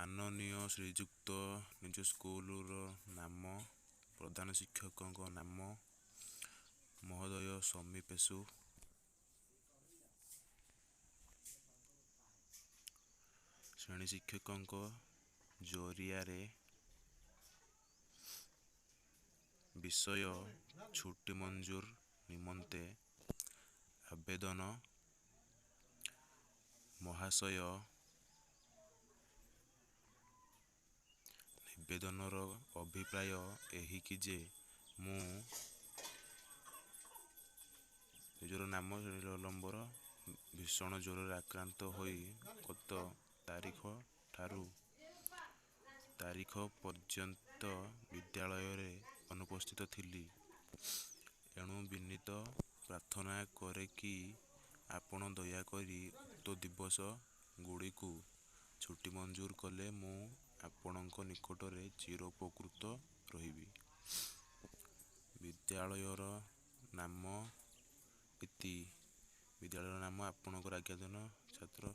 ମାନନୀୟ ଶ୍ରୀଯୁକ୍ତ ନିଜ ସ୍କୁଲର ନାମ, ପ୍ରଧାନ ଶିକ୍ଷକଙ୍କ ନାମ, ମହୋଦୟ ସମୀ ପେଶୁ, ଶ୍ରେଣୀ ଶିକ୍ଷକଙ୍କ ଜରିଆରେ ବିଷୟ ଛୁଟି ମଞ୍ଜୁର ନିମନ୍ତେ ଆବେଦନ। ମହାଶୟ, ନିବେଦନର ଅଭିପ୍ରାୟ ଏହିକି ଯେ ମୁଁ ନିଜର ନାମ, ରୋଲ ନମ୍ବର, ଭୀଷଣ ଜ୍ୱରରେ ଆକ୍ରାନ୍ତ ହୋଇ ଗତ ତାରିଖ ପର୍ଯ୍ୟନ୍ତ ବିଦ୍ୟାଳୟରେ ଅନୁପସ୍ଥିତ ଥିଲି। ଏଣୁ ବିନୀତ ପ୍ରାର୍ଥନା କରେ କି ଆପଣ ଦୟାକରି ଉକ୍ତ ଦିବସ ଗୁଡ଼ିକୁ ଛୁଟି ମଞ୍ଜୁର କଲେ ମୁଁ ଆପଣଙ୍କ ନିକଟରେ ଚିର ଉପକୃତ ରହିବି। ବିଦ୍ୟାଳୟର ନାମ ଇତି। ବିଦ୍ୟାଳୟର ନାମ ଆପଣଙ୍କର ଆଜ୍ଞାଧନ ଛାତ୍ର